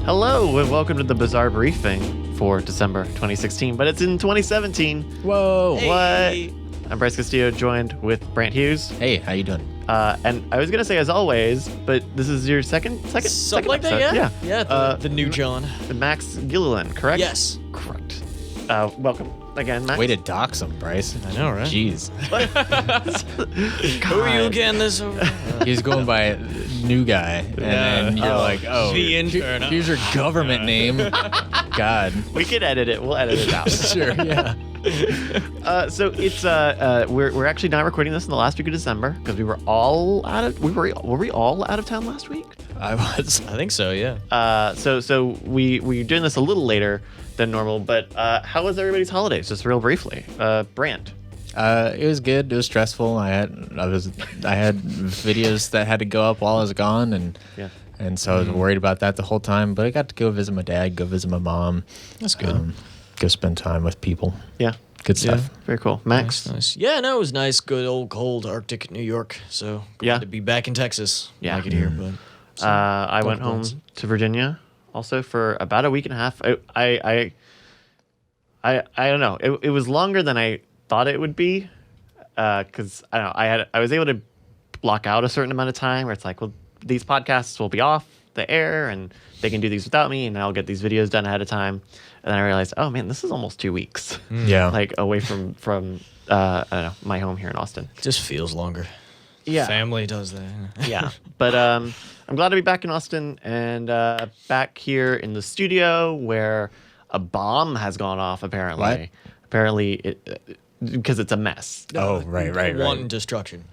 Hello and welcome to the Bizarre Briefing for December 2016, but it's in 2017. Whoa. Hey. What? I'm Bryce Castillo, joined with Brandt Hughes. Hey, how you doing? And I was going to say as always, but this is your second Something like episode. that, yeah. The new John. Max Gilliland, correct? Yes. Correct. Welcome again, Max. Way to dox him, Bryce. I know, right? Jeez. Who are you again this over? He's going by new guy. And then you're like, oh, the intern. here's your government name. God. We can edit it. We'll edit it out. Sure, yeah. So it's we're actually not recording this in the last week of December because we were all out of were we all out of town last week? I was. I think so, yeah. So we're doing this a little later than normal, but how was everybody's holidays? Just real briefly. Brandt. It was good. It was stressful. I had videos that had to go up while I was gone, and so I was worried about that the whole time. But I got to go visit my dad, go visit my mom. That's good. Go spend time with people. Yeah. Good stuff. Yeah. Very cool. Max. Nice. Yeah, no, it was nice. Good old cold Arctic New York. So glad to be back in Texas. Yeah. I could hear, but I went home to Virginia also for about a week and a half. I don't know. It was longer than I thought it would be, because I don't know. I was able to block out a certain amount of time where it's like, well, these podcasts will be off the air and they can do these without me, and I'll get these videos done ahead of time. And then I realized, oh man, this is almost 2 weeks. Yeah. Like away from I don't know, my home here in Austin. it just feels longer. Yeah. Family does that. Yeah. But I'm glad to be back in Austin and back here in the studio where a bomb has gone off apparently. What? Apparently it because it's a mess. Oh, right. One destruction.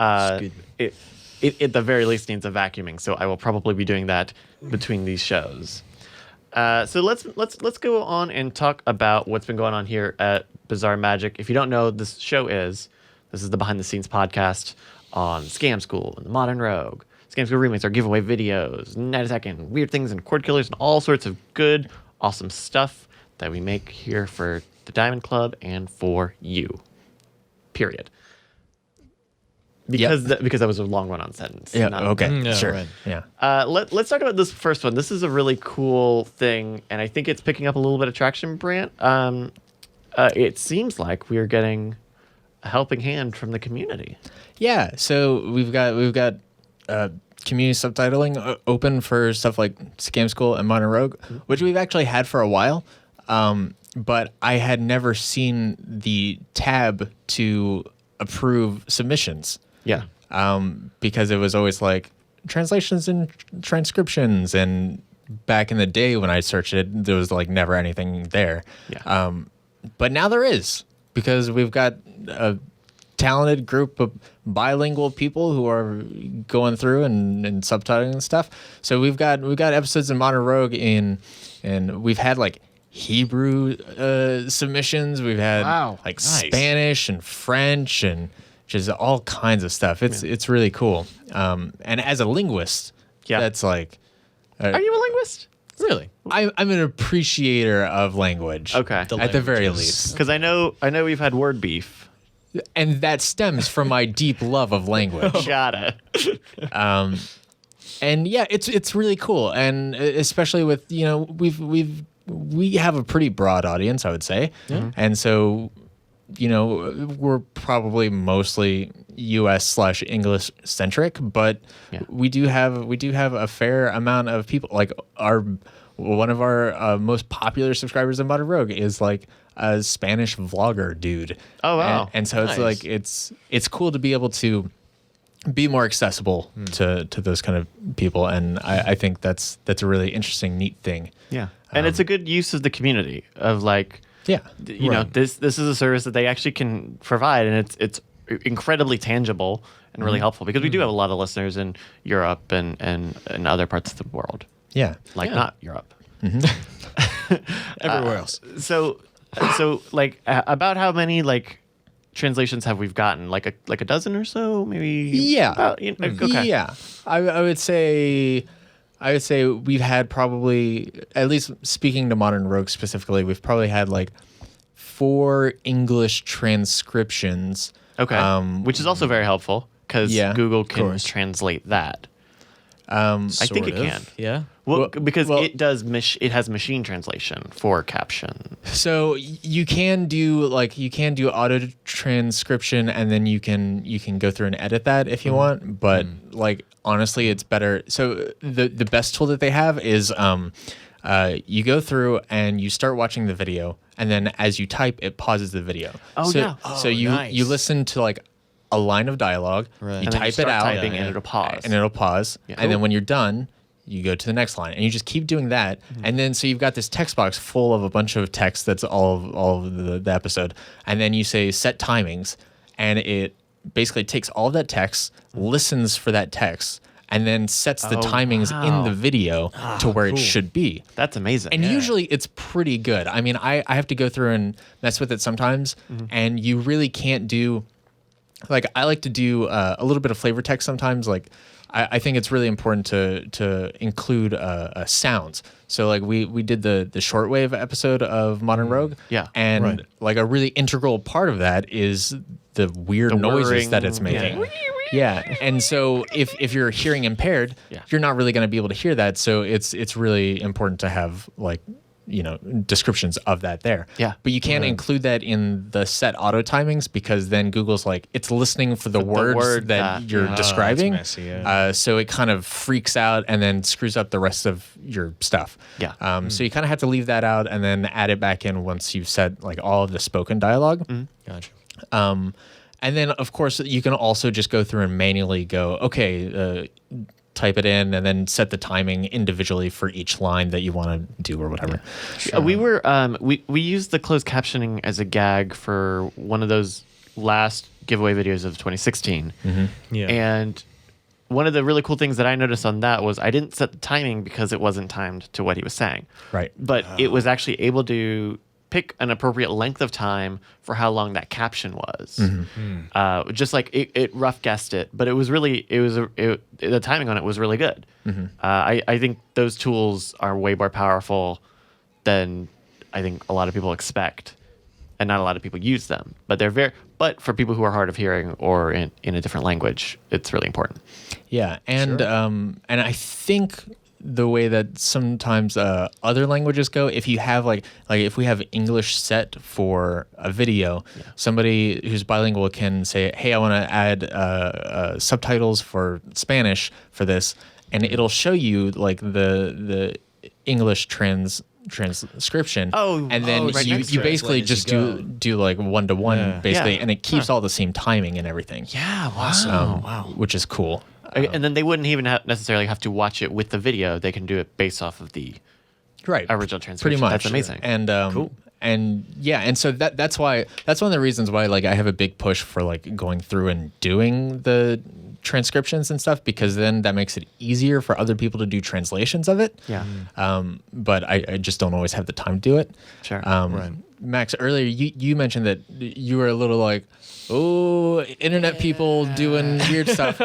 It at the very least needs a vacuuming, so I will probably be doing that between these shows. So let's go on and talk about what's been going on here at Bizarre Magic. If you don't know, this is the behind the scenes podcast on Scam School and the Modern Rogue. Scam School remakes, our giveaway videos, Night Attack, and weird things and cord killers and all sorts of good, awesome stuff that we make here for the Diamond Club and for you. Period. Because that was a long run-on sentence. Yeah. Okay. Sure. Right. Yeah. Let's talk about this first one. This is a really cool thing, and I think it's picking up a little bit of traction, Brandt. It seems like we're getting a helping hand from the community. Yeah. So we've got community subtitling open for stuff like Scam School and Modern Rogue, which we've actually had for a while. But I had never seen the tab to approve submissions. Yeah. Because it was always like translations and transcriptions, and back in the day when I searched it, there was like never anything there. Yeah. But now there is, because we've got a talented group of bilingual people who are going through and subtitling and stuff. So we've got episodes in Modern Rogue and we've had like Hebrew submissions. We've had like nice. Spanish and French and just all kinds of stuff. It's really cool. And as a linguist, that's like. Are you a linguist? Really? I'm an appreciator of language. Okay. At the very least. Because I know we've had word beef. And that stems from my deep love of language. Got it. And yeah, it's really cool. And especially with, we have a pretty broad audience, I would say. Yeah. And so, we're probably mostly US/English centric, but we do have a fair amount of people. Like one of our most popular subscribers in Modern Rogue is like a Spanish vlogger dude. Oh wow! And so it's like it's cool to be able to be more accessible to those kind of people, and I think that's a really interesting, neat thing. Yeah, and it's a good use of the community of like. Yeah, you know, this is a service that they actually can provide, and it's incredibly tangible and really helpful because we do have a lot of listeners in Europe and other parts of the world. Yeah, Not Europe. Everywhere else. So like about how many like translations have we gotten? Like a dozen or so, maybe. Yeah. Okay. Yeah, I would say. We've had probably, at least speaking to Modern Rogue specifically, we've probably had like 4 English transcriptions. Okay. Which is also very helpful because Google can course. translate that. I think it Sort of. can. Yeah. Well, Well- because well- it does. It has machine translation for caption. So you can do auto transcription, and then you can go through and edit that if you want. But like honestly, it's better. So the best tool that they have is you go through and you start watching the video, and then as you type, it pauses the video. Oh, so, yeah. So Oh, you nice. listen to like a line of dialogue, Right. you And then type start it out, typing and it'll pause. and it'll pause, and then when you're done, you go to the next line, and you just keep doing that, and then so you've got this text box full of a bunch of text that's all of the episode, and then you say set timings, and it basically takes all of that text, listens for that text, and then sets the timings in the video to where it should be. That's amazing. And usually it's pretty good. I mean, I have to go through and mess with it sometimes, and you really can't do. Like I like to do a little bit of flavor text sometimes. Like I think it's really important to include sounds. So like we did the shortwave episode of Modern Rogue. Yeah. And Right. like a really integral part of that is the weird The noises whirring, that it's making. yeah. Yeah. And so if you're hearing impaired, you're not really going to be able to hear that. So it's really important to have like descriptions of that there. Yeah. But you can't include that in the set auto timings because then Google's like, it's listening for the words word that that- you're describing. messy, yeah. So it kind of freaks out and then screws up the rest of your stuff. Yeah. So you kind of have to leave that out and then add it back in once you've said like all of the spoken dialogue. Gotcha. And then, of course, you can also just go through and manually go, okay, type it in and then set the timing individually for each line that you want to do or whatever. We were we used the closed captioning as a gag for one of those last giveaway videos of 2016. Yeah. And one of the really cool things that I noticed on that was I didn't set the timing because it wasn't timed to what he was saying. Right. But it was actually able to pick an appropriate length of time for how long that caption was. Just like it rough guessed it, but it was really the timing on it was really good. I think those tools are way more powerful than I think a lot of people expect, and not a lot of people use them. But but for people who are hard of hearing or in a different language, it's really important. Yeah, and I think the way that sometimes other languages go, if you have like if we have English set for a video, somebody who's bilingual can say, hey, I want to add subtitles for Spanish for this, and it'll show you like the English transcription. Oh, and then right you next to it. basically As you just go. do like one-to-one basically, Yeah. and it keeps all the same timing and everything. Yeah, wow. Wow. Which is cool. And then they wouldn't even necessarily have to watch it with the video. They can do it based off of the Right. original transcription. Pretty much. That's amazing. And Cool. And yeah, and so that's one of the reasons why like I have a big push for like going through and doing the transcriptions and stuff, because then that makes it easier for other people to do translations of it. Yeah. But I just don't always have the time to do it. Sure. Right. Max, earlier you mentioned that you were a little like, oh, internet people doing weird stuff.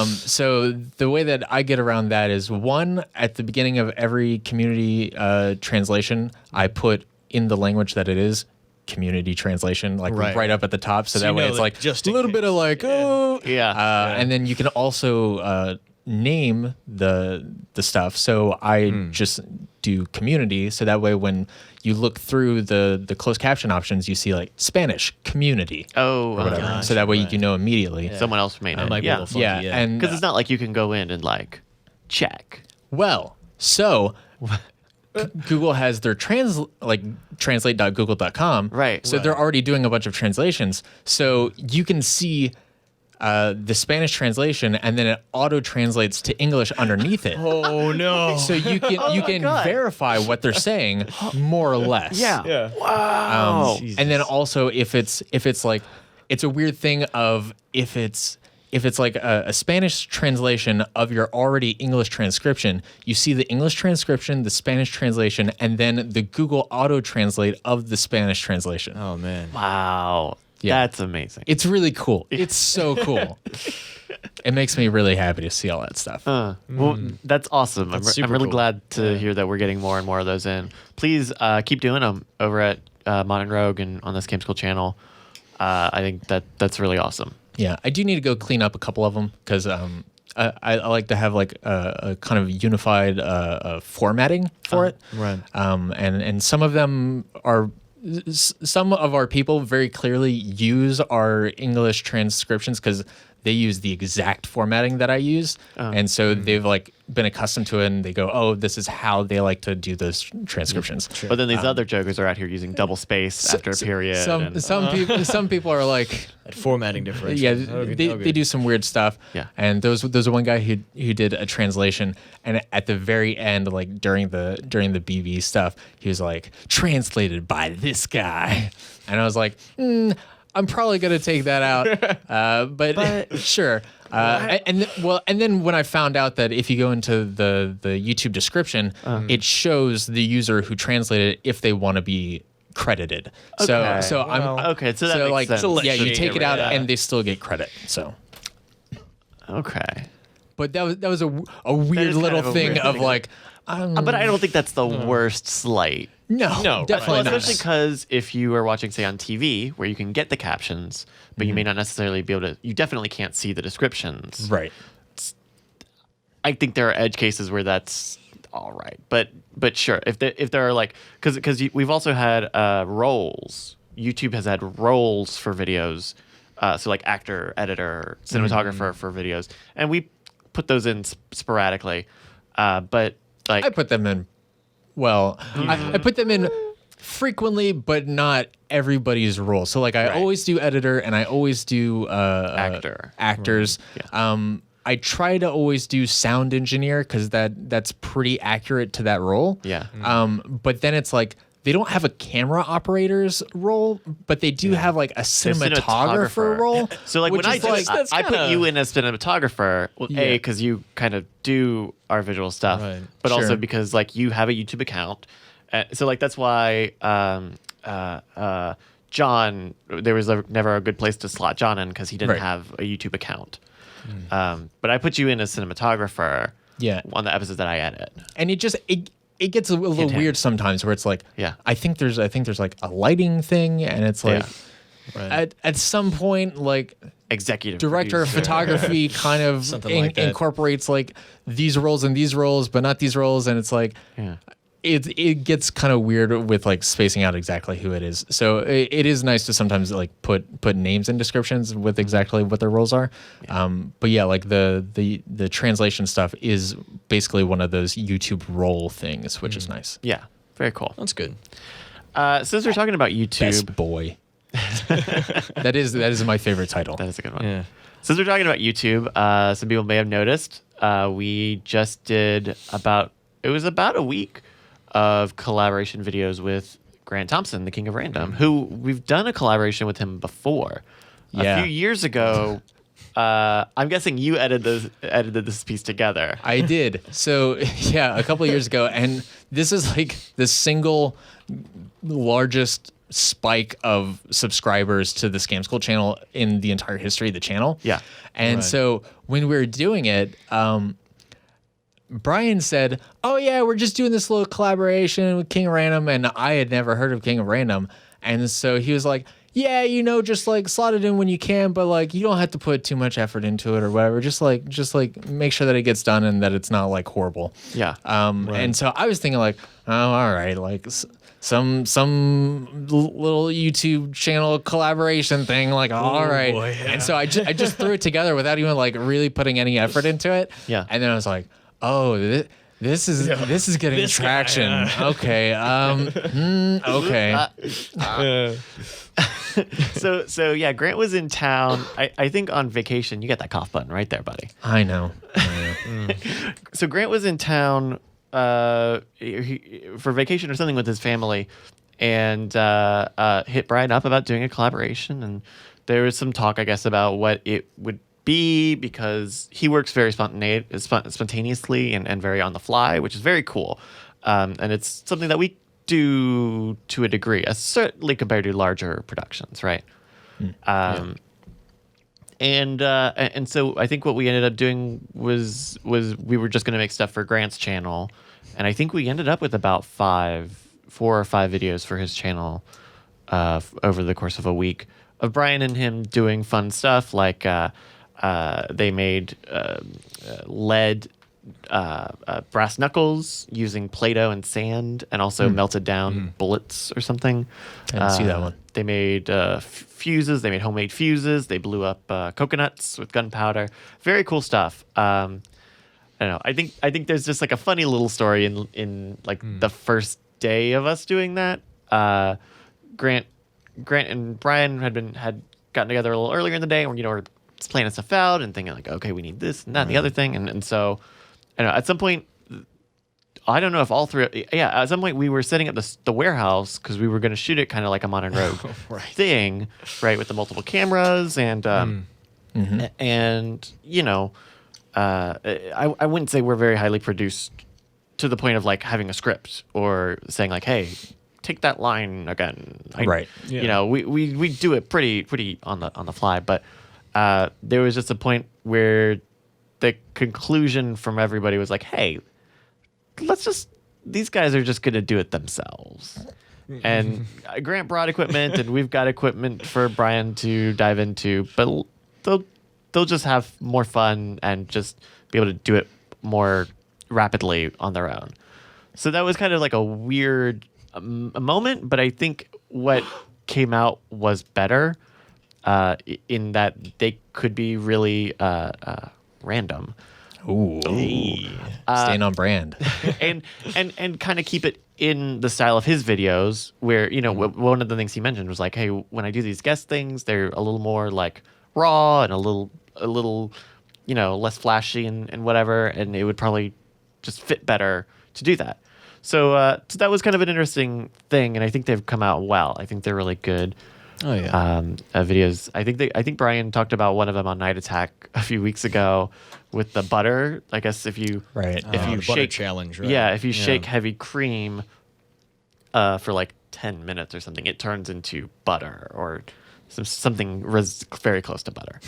So the way that I get around that is, one, at the beginning of every community translation, I put in the language that it is community translation, like Right. right up at the top. So So that you way know it's that like just a in little bit of case. like, oh. Yeah. And then you can also name the stuff. So I just do community. So that way when you look through the closed caption options, you see like Spanish community Oh, or whatever. gotcha, So that way right. you know immediately. someone else made That it. might be a Yeah. little funky, Yeah, and Because it's not like you can go in and like check. well, so Google has their translate.google.com. Right. So they're already doing a bunch of translations. So you can see the Spanish translation, and then it auto translates to English underneath it. Oh no. So you can God. verify what they're saying more or less. yeah. Wow. And then also if it's like, it's a weird thing of if it's like a Spanish translation of your already English transcription, you see the English transcription, the Spanish translation, and then the Google auto translate of the Spanish translation. Oh man. Wow. Yeah. That's amazing. It's really cool. It's so cool. It makes me really happy to see all that stuff. Well, that's awesome. That's I'm super really cool. glad to hear that we're getting more and more of those in. Please keep doing them over at Modern Rogue and on this Game School channel. I think that's really awesome. Yeah, I do need to go clean up a couple of them because I like to have like a kind of unified formatting for it. Right. And some of them are. Some of our people very clearly use our English transcriptions because they use the exact formatting that I use, and so they've like been accustomed to it, and they go, "Oh, this is how they like to do those transcriptions." Sure. But then these other jokers are out here using double space after a period. Some people are like, That formatting difference. yeah, they do some weird stuff. Yeah. And there's one guy who did a translation, and at the very end, like during the BB stuff, he was like, translated by this guy, and I was like, I'm probably gonna take that out, but sure. And then when I found out that if you go into the YouTube description, it shows the user who translated it if they want to be credited. Okay. So I'm Okay, so that makes like sense. yeah, you take it out Yeah. and they still get credit. So, Okay. but that was a weird kind little of a thing weird of thing. like, But I don't think that's the worst slight. no, No, definitely Well, not. especially because if you are watching, say, on TV, where you can get the captions, but you may not necessarily be able to, you definitely can't see the descriptions. Right. I think there are edge cases where that's all right, but sure, if there are like, because we've also had roles. YouTube has had roles for videos, so like actor, editor, cinematographer for videos, and we put those in sporadically, but like I put them in. Well, I put them in frequently, but not everybody's role. So like I Right. always do editor and I always do Actor. actors. I try to always do sound engineer because that's pretty accurate to that role. Yeah. But then it's like they don't have a camera operator's role, but they do have like a cinematographer role. So like which when I is did, like, that's I put kinda- you in as cinematographer, well, Yeah. because you kind of do our visual stuff, Right. but also Sure. because like you have a YouTube account. So like that's why John, there was never a good place to slot John in because he didn't Right. have a YouTube account. But I put you in as cinematographer Yeah. on the episodes that I edit. And it gets a little Hint, hint. weird sometimes where it's like, Yeah. I think there's like a lighting thing, and it's like Right. at some point like Executive director of producer. photography kind of Something like that. incorporates like these roles and these roles, but not these roles, and it's like Yeah. it gets kind of weird with like spacing out exactly who it is. So it is nice to sometimes like put names in descriptions with exactly what their roles are. But yeah, like the translation stuff is basically one of those YouTube role things, which is nice. Yeah, very cool. That's good. Since we're talking about YouTube, Best boy. that is my favorite title. that is a good one. Yeah. Since we're talking about YouTube, some people may have noticed we just did about a week of collaboration videos with Grant Thompson, the King of Random, who we've done a collaboration with him before. Yeah. A few years ago. I'm guessing you edited this piece together. I did. So yeah, a couple of years ago, and this is like the single largest spike of subscribers to the Scam School channel in the entire history of the channel. Yeah. And Right. so when we were doing it, Brian said, "Oh yeah, we're just doing this little collaboration with King of Random," and I had never heard of King of Random, and so he was like, "Yeah, just like slot it in when you can, but like you don't have to put too much effort into it or whatever. Just like make sure that it gets done and that it's not like horrible." Yeah. And so I was thinking like, "Oh, all right, like some little YouTube channel collaboration thing, like all right." boy, yeah. And so I just threw it together without even like really putting any effort into it. Yeah. And then I was like, "Oh, this is getting This guy, traction." Okay. Okay. So yeah, Grant was in town. I think on vacation. You got that cough button right there, buddy. I know. So Grant was in town for vacation or something with his family, and hit Brian up about doing a collaboration. And there was some talk, I guess, about what it would be because he works very spontaneously and very on the fly, which is very cool. And it's something that we do to a degree, certainly compared to larger productions, right? And so I think what we ended up doing was we were just going to make stuff for Grant's channel, and I think we ended up with about 4 or 5 videos for his channel over the course of a week of Brian and him doing fun stuff like They made lead brass knuckles using Play-Doh and sand, and also melted down bullets or something. I didn't see that one. They made fuses. They made homemade fuses. They blew up coconuts with gunpowder. Very cool stuff. I don't know. I think there's just like a funny little story in like the first day of us doing that. Grant and Brian had gotten together a little earlier in the day, and we're just planning stuff out and thinking like, okay, we need this and that and the other thing, and so I don't know. At some point, I don't know if all three. Yeah, at some point we were setting up the warehouse because we were going to shoot it kind of like a Modern Rogue thing, right, with the multiple cameras and and I wouldn't say we're very highly produced to the point of like having a script or saying like, hey, take that line again. Right. Yeah. We do it pretty on the fly, but there was just a point where the conclusion from everybody was like, hey, these guys are just going to do it themselves. And Grant brought equipment and we've got equipment for Brian to dive into, but they'll just have more fun and just be able to do it more rapidly on their own. So that was kind of like a weird moment, but I think what came out was better in that they could be really random. Ooh, staying on brand, and kind of keep it in the style of his videos, where one of the things he mentioned was like, hey, when I do these guest things, they're a little more like raw and a little less flashy and whatever, and it would probably just fit better to do that. So that was kind of an interesting thing, and I think they've come out well. I think they're really good. Oh yeah. Videos. I think Brian talked about one of them on Night Attack a few weeks ago with the butter. I guess if you the butter challenge, right? Yeah, if you shake heavy cream for like 10 minutes or something, it turns into butter or something very close to butter.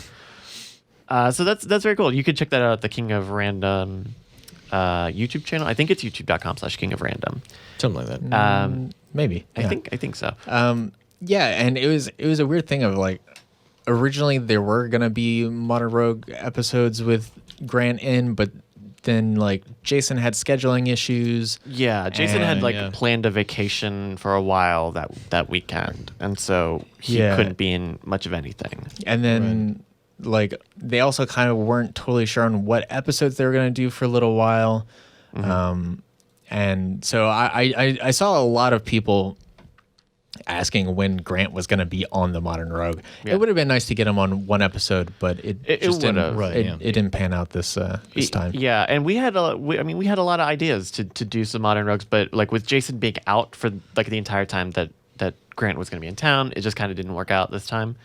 So that's very cool. You could check that out at the King of Random YouTube channel. I think it's youtube.com/King of Random. Something like that. Maybe. I think so. Yeah, and it was a weird thing of like, originally there were gonna be Modern Rogue episodes with Grant in, but then like Jason had scheduling issues. Yeah, Jason had planned a vacation for a while that weekend, and so he couldn't be in much of anything. And then like they also kind of weren't totally sure on what episodes they were gonna do for a little while. And so I saw a lot of people asking when Grant was going to be on the Modern Rogue. Yeah. It would have been nice to get him on one episode, but it just didn't. It didn't pan out this time. Yeah, and we had a lot of ideas to do some Modern Rogues, but like with Jason being out for like the entire time that Grant was going to be in town, it just kind of didn't work out this time.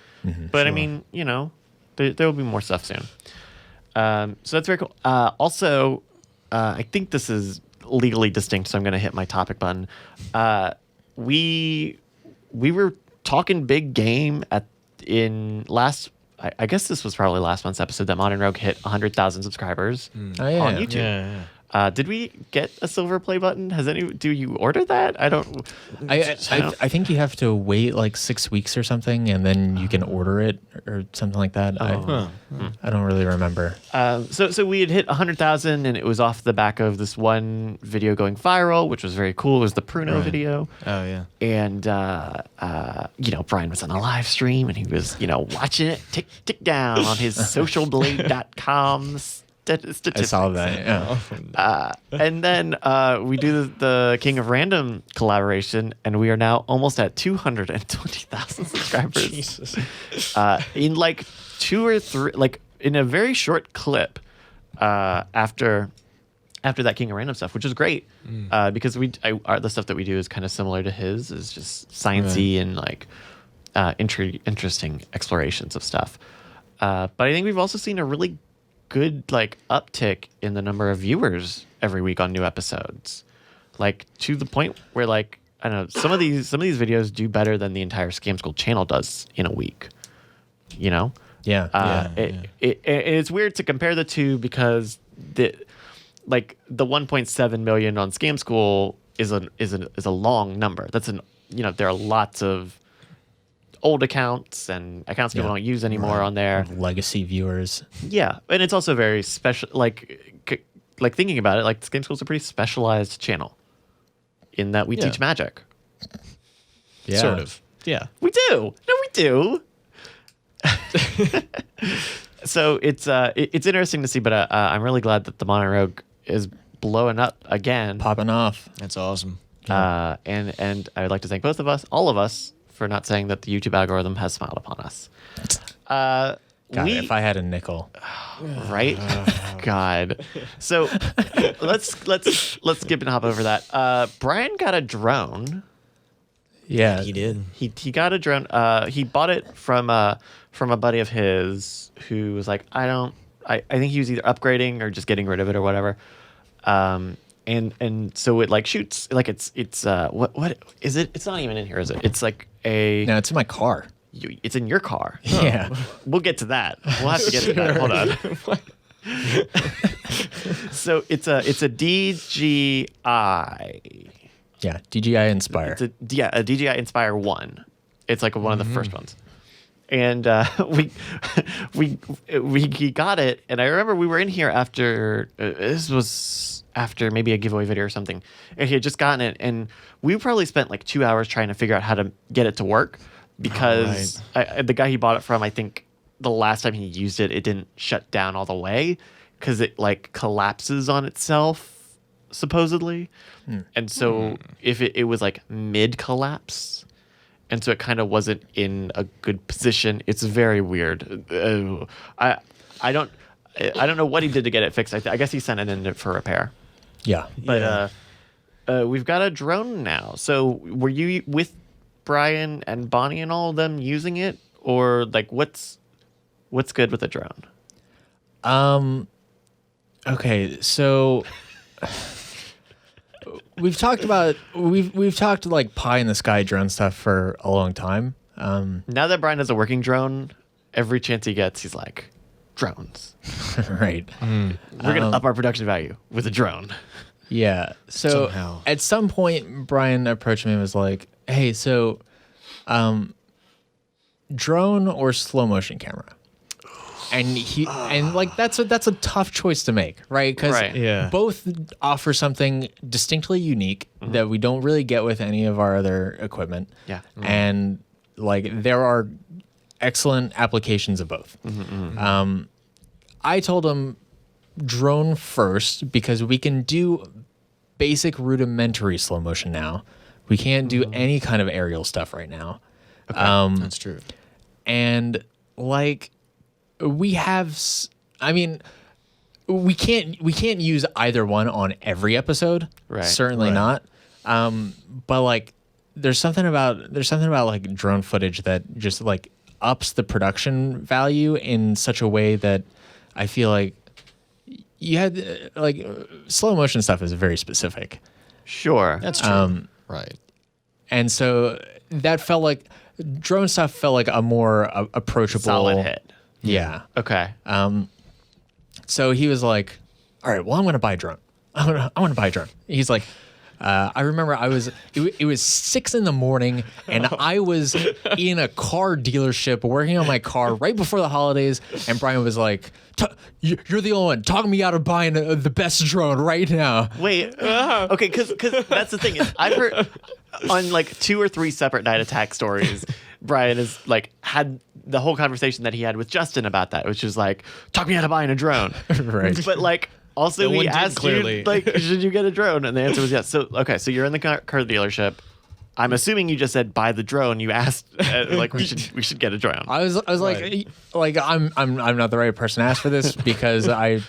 But I mean, there will be more stuff soon. So that's very cool. Also, I think this is legally distinct, so I'm going to hit my topic button. We were talking big game in last. I guess this was probably last month's episode that Modern Rogue hit 100,000 subscribers on YouTube. Yeah. Did we get a silver play button? Do you order that? I don't. I think you have to wait like 6 weeks or something, and then you can order it or something like that. I don't really remember. So we had hit 100,000, and it was off the back of this one video going viral, which was very cool. It was the Pruno video. Oh yeah. And Brian was on a live stream, and he was watching it tick down on his socialblade.com. Statistics. I saw that. Yeah. And then we do the King of Random collaboration, and we are now almost at 220,000 subscribers. Jesus. In like 2 or 3, like in a very short clip after that King of Random stuff, which is great because the stuff that we do is kind of similar to his. Is just sciencey and like interesting explorations of stuff. But I think we've also seen a really good like uptick in the number of viewers every week on new episodes, like to the point where like I don't know, some of these videos do better than the entire Scam School channel does in a week. It's weird to compare the two because the 1.7 million on Scam School is a long number. That's there are lots of old accounts and accounts people don't use anymore on there. Legacy viewers. Yeah, and it's also very special. Like thinking about it, like this Game School is a pretty specialized channel in that we teach Magic. Yeah. Sort of. Yeah. We do. No, we do. So it's interesting to see, but I'm really glad that the Mono Rogue is blowing up again. Popping off. That's awesome. And I would like to thank all of us, for not saying that the YouTube algorithm has smiled upon us. God, if I had a nickel. Right? God. So let's skip and hop over that. Brian got a drone. Yeah. He did. He got a drone. He bought it from a buddy of his who was like, I think he was either upgrading or just getting rid of it or whatever. And so it like shoots like it's what is it? It's not even in here, is it? It's like No, it's in my car. It's in your car. Yeah. We'll get to that. We'll have to get to that. Hold on. So it's a DJI. Yeah, DJI Inspire. It's a DJI Inspire 1. It's like one of the first ones. And we got it, and I remember we were in here after this was after maybe a giveaway video or something, and he had just gotten it, and we probably spent like 2 hours trying to figure out how to get it to work because the guy he bought it from, I think the last time he used it, it didn't shut down all the way because it like collapses on itself supposedly, and so if it was like mid collapse. And so it kind of wasn't in a good position. It's very weird. I don't know what he did to get it fixed. I guess he sent it in for repair. Yeah. But we've got a drone now. So were you with Brian and Bonnie and all of them using it, or like what's good with a drone? Okay, so we've talked like pie in the sky drone stuff for a long time. Now that Brian has a working drone, every chance he gets, he's like, drones. Right. We're gonna up our production value with a drone. Yeah. So Somehow. at some point, Brian approached me and was like, "Hey, so, drone or slow motion camera?" And like that's a tough choice to make, right? Because Right. both offer something distinctly unique that we don't really get with any of our other equipment. Yeah. And like there are excellent applications of both. I told him drone first because we can do basic rudimentary slow motion now. We can't do any kind of aerial stuff right now. That's true. And like we have, I mean, we can't use either one on every episode. Right. Certainly not. But like there's something about like drone footage that just like ups the production value in such a way that I feel like you had like slow motion stuff is very specific. Sure. That's true. Right. And so that felt like drone stuff felt like a more approachable Solid hit. Yeah. Okay. So he was like, "All right, well, I'm going to buy a drone. I want to buy a drone." He's like, I remember it was 6 a.m. and I was in a car dealership working on my car right before the holidays. And Brian was like, "You're the only one talking me out of buying the best drone right now." Wait. Okay, because that's the thing is I've heard on like 2 or 3 separate Night Attack stories, Brian has like had the whole conversation that he had with Justin about that, which is like, talk me out of buying a drone. Right. But like also No he one did, asked clearly. you like, should you get a drone? And the answer was yes. So okay, so you're in the car dealership. I'm assuming you just said buy the drone. You asked like we should get a drone. I was like I'm not the right person to ask for this because I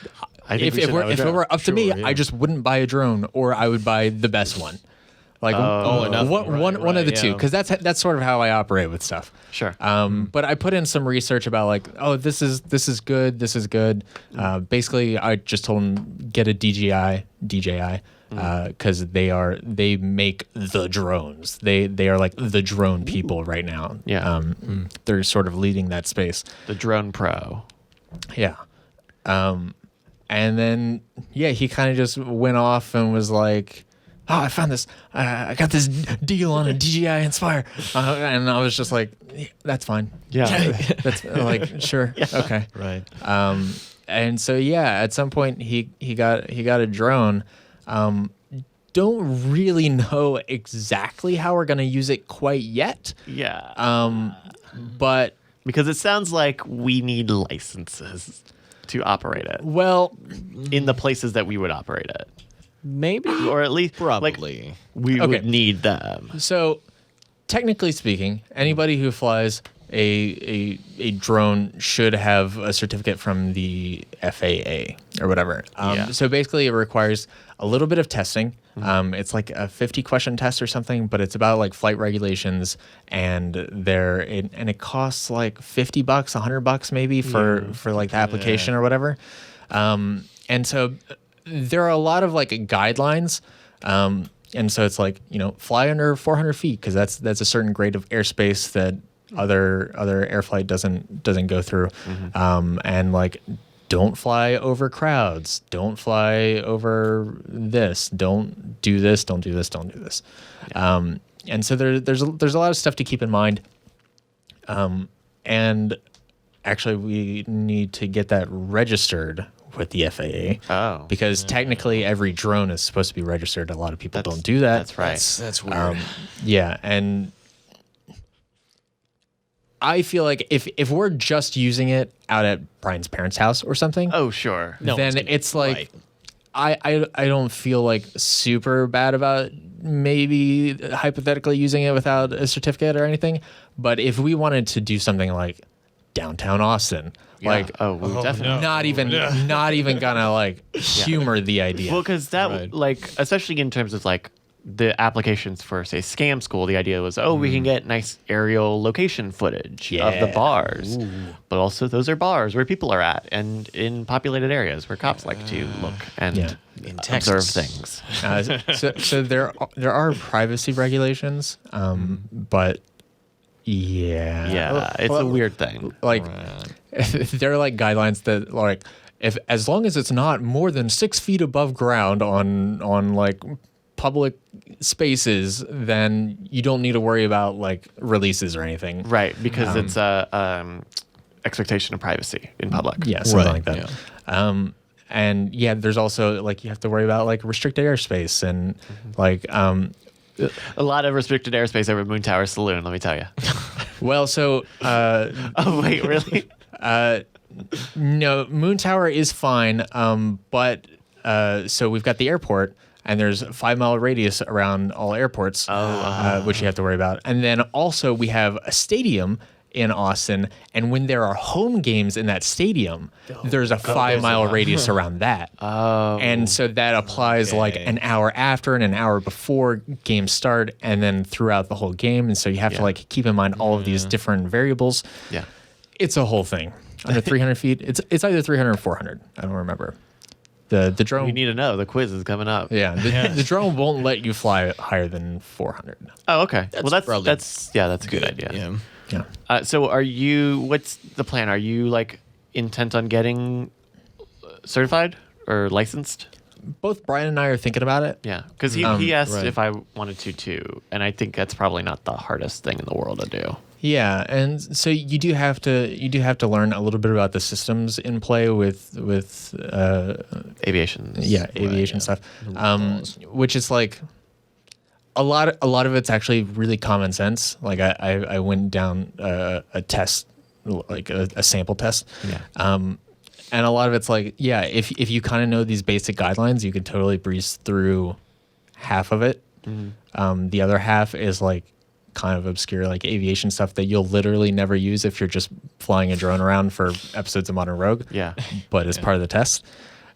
think if we should have a it drone. were up to me, yeah. I just wouldn't buy a drone, or I would buy the best one. Like or nothing. one of the two, Yeah. because that's sort of how I operate with stuff. Sure. But I put in some research about like, oh, this is good. Basically, I just told him get a DJI, because they make the drones. They are like the drone people right now. Yeah. They're sort of leading that space. The Drone Pro. Yeah. And then he kind of just went off and was like, oh, I found this. I got this deal on a DJI Inspire, and I was just like, that's fine. Yeah. That's like sure, okay. Right. And so yeah, at some point he got a drone. Don't really know exactly how we're gonna use it quite yet. Yeah. But Because it sounds like we need licenses to operate it well, in the places that we would operate it. Maybe. Or at least Probably. like, we Okay. would need them. so technically speaking, anybody who flies a drone should have a certificate from the FAA or whatever. Yeah. So basically, it requires a little bit of testing. It's like a 50 question test or something, but it's about like flight regulations, and it costs like $50, $100 maybe for like the application or whatever. And so there are a lot of like guidelines. And so it's like, fly under 400 feet because that's a certain grade of airspace that other air flight doesn't go through. And like, don't fly over crowds. Don't fly over this. Don't do this. Don't do this. Don't do this. And so there's a lot of stuff to keep in mind. And actually, we need to get that registered with the FAA. Oh. Because technically, every drone is supposed to be registered. A lot of people don't do that. That's right. That's weird. Yeah, and I feel like if we're just using it out at Brian's parents' house or something, Oh, sure. No one's then gonna- it's like right. I don't feel like super bad about maybe hypothetically using it without a certificate or anything. But if we wanted to do something like downtown Austin, like we definitely. not even gonna like humor the idea. Well, because that, Right. like, especially in terms of like the applications for, say, Scam School, the idea was, we can get nice aerial location footage of the Yeah. bars. But also, those are bars where people are at and in populated areas where cops like to look and Yeah. In observe Texas. things. So there are privacy regulations, but yeah, Yeah, it's a weird thing. like there are like guidelines that like if as long as it's not more than 6 feet above ground on like public spaces, then you don't need to worry about like releases or anything. Right, because it's a expectation of privacy in public. Yeah, something Right, like that. And yeah, there's also like you have to worry about like restricted airspace and like A lot of restricted airspace over Moon Tower Saloon, let me tell you. well, so Oh, wait, really? no, Moon Tower is fine, but so we've got the airport, and there's a 5 mile radius around all airports, which you have to worry about. And then also we have a stadium in Austin, and when there are home games in that stadium, there's a 5 mile radius around that. And so that applies like an hour after and an hour before games start, and then throughout the whole game. And so you have to like keep in mind all of these different variables. Yeah. It's a whole thing. Under 300 feet, it's either 300 or 400. I don't remember. The drone. We need to know. The quiz is coming up. Yeah, the drone won't let you fly higher than 400. Oh, okay. Well, that's probably that's a good idea. Yeah. Yeah. So what's the plan? Are you like intent on getting certified or licensed? Both Brian and I are thinking about it. Yeah, because he asked right. if I wanted to too, and I think that's probably not the hardest thing in the world to do. Yeah, and so you do have to learn a little bit about the systems in play with Aviation. aviation stuff, which is like a lot of it's actually really common sense. Like I went down a test, like a sample test. Yeah. And a lot of it's like, yeah, if you kind of know these basic guidelines, you can totally breeze through half of it. The other half is like kind of obscure, like aviation stuff that you'll literally never use if you're just flying a drone around for episodes of Modern Rogue. Yeah. But it's part of the test.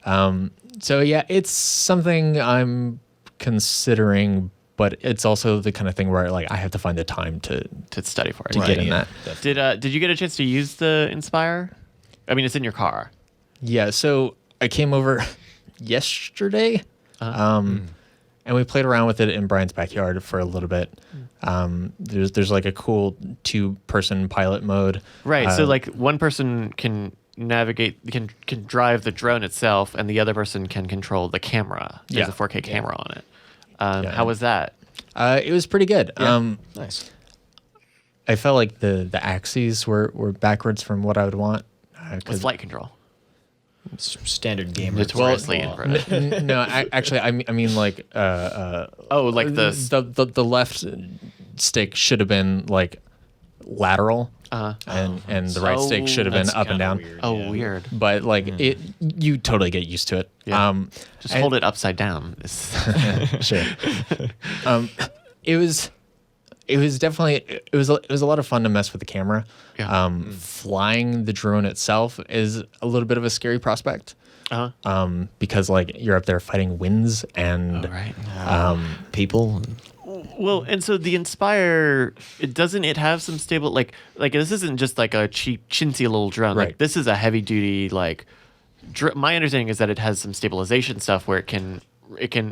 So yeah, it's something I'm considering, but it's also the kind of thing where like I have to find the time to study for it. get in that. Did you get a chance to use the Inspire? I mean, it's in your car. Yeah, so I came over yesterday, and we played around with it in Brian's backyard for a little bit. There's like a cool 2-person pilot mode. Right. So like one person can navigate, can drive the drone itself, and the other person can control the camera. There's Yeah. a 4K camera on it. How was that? It was pretty good. Nice. I felt like the axes were backwards from what I would want. With flight control. Standard gamer. Notoriously inverted. No, actually, I mean like like the left stick should have been like lateral, and the right stick should have been up and down. Weird, Weird. But like you totally get used to it. Yeah. Just hold it upside down. Sure. It was definitely it was a lot of fun to mess with the camera. Yeah. Flying the drone itself is a little bit of a scary prospect. Because like you're up there fighting winds and people. Well, and so the Inspire, doesn't it have some stable like this isn't just like a cheap chintzy little drone. Right. Like this is a heavy duty like. My understanding is that it has some stabilization stuff where it can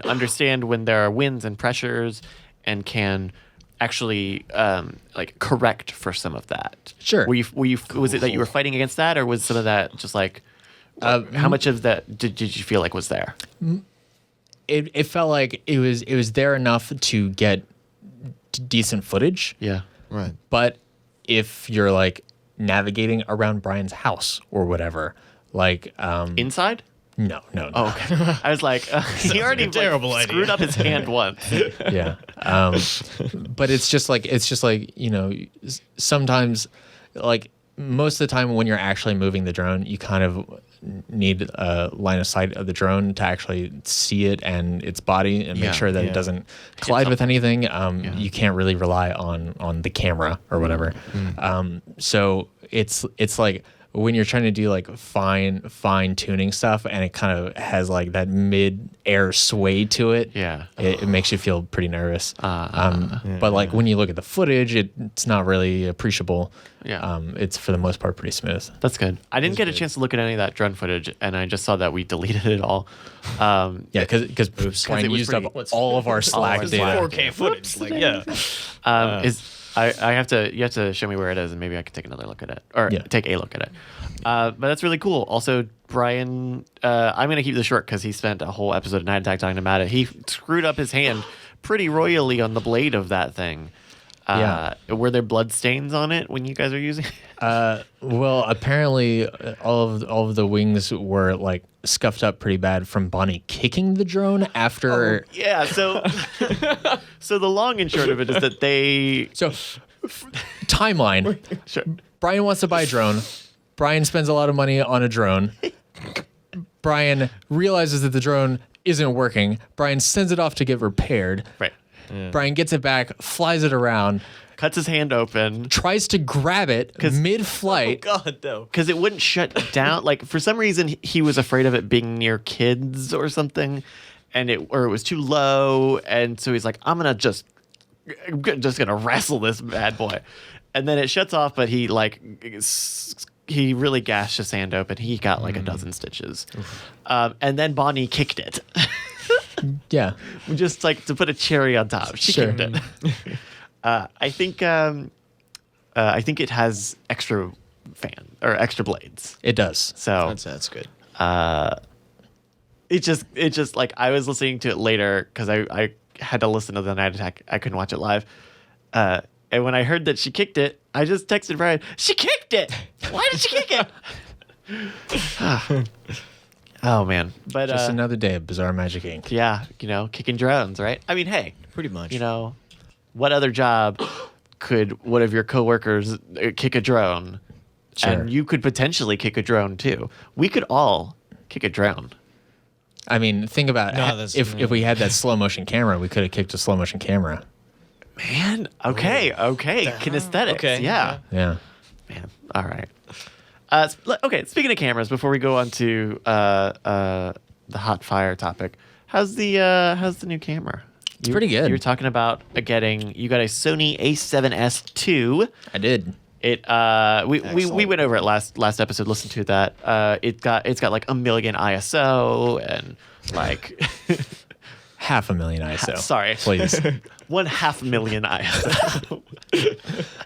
understand when there are winds and pressures and can actually like correct for some of that. Sure. Were you was it that you were fighting against that, or was some of that just like how much of that did you feel like was there? It felt like it was there enough to get decent footage. Yeah. Right. But if you're like navigating around Brian's house or whatever, like Inside? no. Oh, okay. I was like, he already like a terrible idea. screwed up his hand once. Yeah. But it's just like sometimes like most of the time when you're actually moving the drone, you kind of need a line of sight of the drone to actually see it and its body and make sure that it doesn't collide with anything. You can't really rely on the camera or whatever. So it's like when you're trying to do like fine tuning stuff and it kind of has like that mid air sway to it. Yeah. It makes you feel pretty nervous. But like when you look at the footage, it's not really appreciable. Yeah. It's for the most part pretty smooth. That's good. I didn't get a chance to look at any of that drone footage, and I just saw that we deleted it all. Yeah, because Brian used up all of our Slack data. 4K footage. Like, you have to show me where it is, and maybe I can take another look at it, or take a look at it. But that's really cool. Also, Brian, I'm gonna keep this short because he spent a whole episode of Night Attack talking about it. He screwed up his hand pretty royally on the blade of that thing. Were there blood stains on it when you guys are using it? Well, apparently all of the wings were like scuffed up pretty bad from Bonnie kicking the drone after. Yeah, so so the long and short of it is that they timeline. Sure. Brian wants to buy a drone. Brian spends a lot of money on a drone. Brian realizes that the drone isn't working. Brian sends it off to get repaired. Right. Brian gets it back, flies it around, cuts his hand open, tries to grab it mid-flight. Oh God, no! Because it wouldn't shut down. Like for some reason, he was afraid of it being near kids or something, and it was too low, and so he's like, I'm just gonna wrestle this bad boy, and then it shuts off. But he really gashed his hand open. He got like a dozen stitches, and then Bonnie kicked it. Yeah, just like to put a cherry on top. She kicked it. I think it has extra extra blades. It does. So that's good. It just like I was listening to it later because I had to listen to the Night Attack. I couldn't watch it live. And when I heard that she kicked it, I just texted Brian. She kicked it. Why did she kick it? Oh man, but just another day of Bizarre Magic Inc. Yeah, kicking drones, right? I mean, hey, pretty much. What other job could one of your coworkers kick a drone? Sure. And you could potentially kick a drone too. We could all kick a drone. I mean, think about if we had that slow motion camera, we could have kicked a slow motion camera. Man, okay, kinesthetics, okay. Yeah. Man, all right. Okay, speaking of cameras, before we go on to the hot fire topic, how's the new camera? It's pretty good. You were talking about you got a Sony A7S II. I did. It we went over it last episode. Listened to that. It's got like 1 million ISO and like 500,000 ISO. Sorry, please. 500,000 ISO.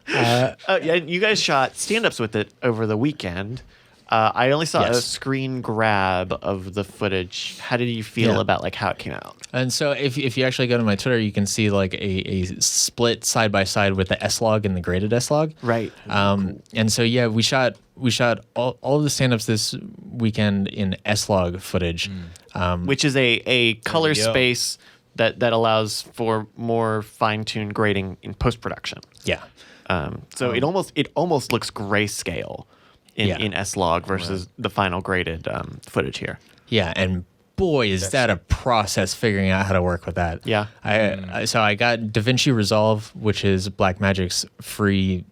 Yeah, you guys shot stand-ups with it over the weekend. I only saw a Yes. screen grab of the footage. How did you feel about like how it came out? And so if you actually go to my Twitter, you can see like a split side by side with the SLOG and the graded SLOG. Right. And so yeah, we shot all of the stand-ups this weekend in SLOG footage. Which is a color you go. space that allows for more fine-tuned grading in post-production. Yeah. So it almost looks grayscale in S-Log versus the final graded footage here. Yeah, and boy, is that a process figuring out how to work with that. Yeah. So I got DaVinci Resolve, which is Blackmagic's free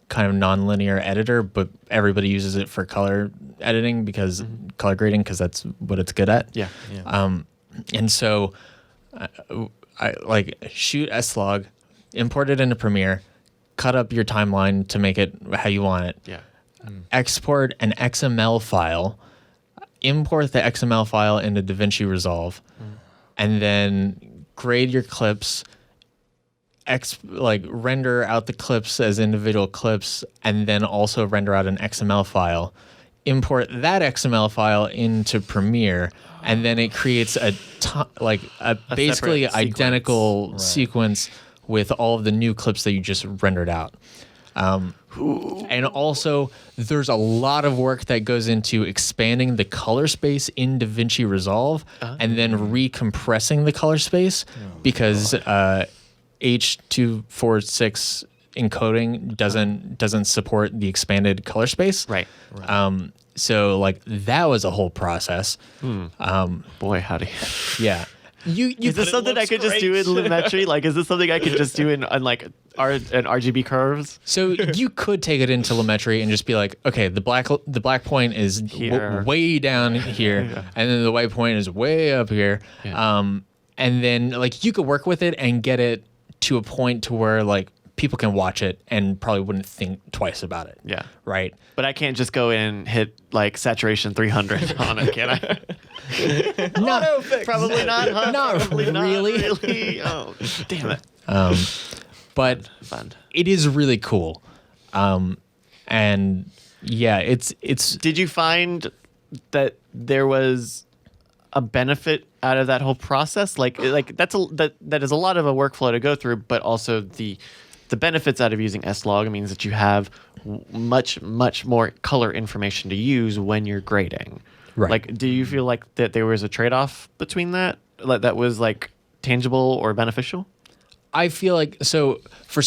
kind of non-linear editor, but everybody uses it for color editing because color grading because that's what it's good at. Yeah. And so I like shoot S-Log, import it into Premiere, cut up your timeline to make it how you want it. Yeah. Export an XML file, import the XML file into DaVinci Resolve, and then grade your clips, render out the clips as individual clips, and then also render out an XML file. Import that XML file into Premiere, and then it creates a basically separate identical sequence with all of the new clips that you just rendered out. And also, there's a lot of work that goes into expanding the color space in DaVinci Resolve and then recompressing the color space because H.246 encoding doesn't support the expanded color space. Right. So like that was a whole process. Boy, howdy. Yeah. Is this something I could just do in Lumetri? Like, is this something I could just do in like RGB curves? So you could take it into Lumetri and just be like, okay, the black point is way down here, and then the white point is way up here. Yeah. And then like you could work with it and get it to a point to where like people can watch it and probably wouldn't think twice about it. Yeah. Right. But I can't just go in and hit like saturation 300 on it, can I? No, Probably not, huh? Not Probably really. Not really. Oh, damn it. But Fun. it is really cool. And yeah, it's Did you find that there was a benefit out of that whole process? Like that is a lot of a workflow to go through, but also the benefits out of using S-Log means that you have much more color information to use when you're grading. Right. Like, do you feel like that there was a trade-off between that that was like tangible or beneficial? I feel like so for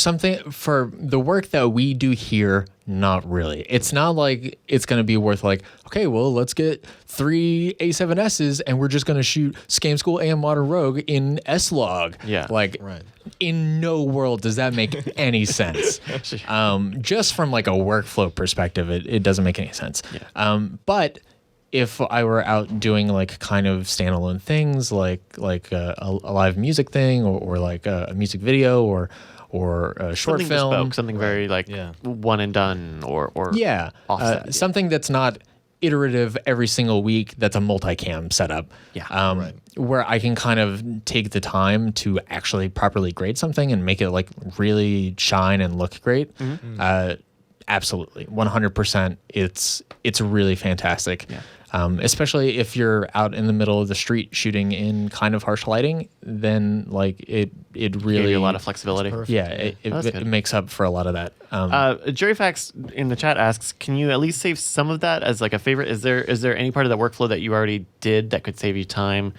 the work that we do here, not really. It's not like it's going to be worth like, okay, well, let's get 3 A7Ss and we're just going to shoot Scam School and Modern Rogue in S-Log. Yeah. Like, in no world does that make any sense. Just from like a workflow perspective, it doesn't make any sense. Yeah. But if I were out doing like kind of standalone things like a live music thing or like a music video or a short Something film, bespoke, something very like one and done or offset. something that's not iterative every single week, that's a multicam setup. Where I can kind of take the time to actually properly grade something and make it like really shine and look great. Absolutely, 100%. It's really fantastic. Especially if you're out in the middle of the street shooting in kind of harsh lighting, then like it really Gave you a lot of flexibility. It makes up for a lot of that. Juryfax in the chat asks, can you at least save some of that as like a favorite? Is there any part of the workflow that you already did that could save you time?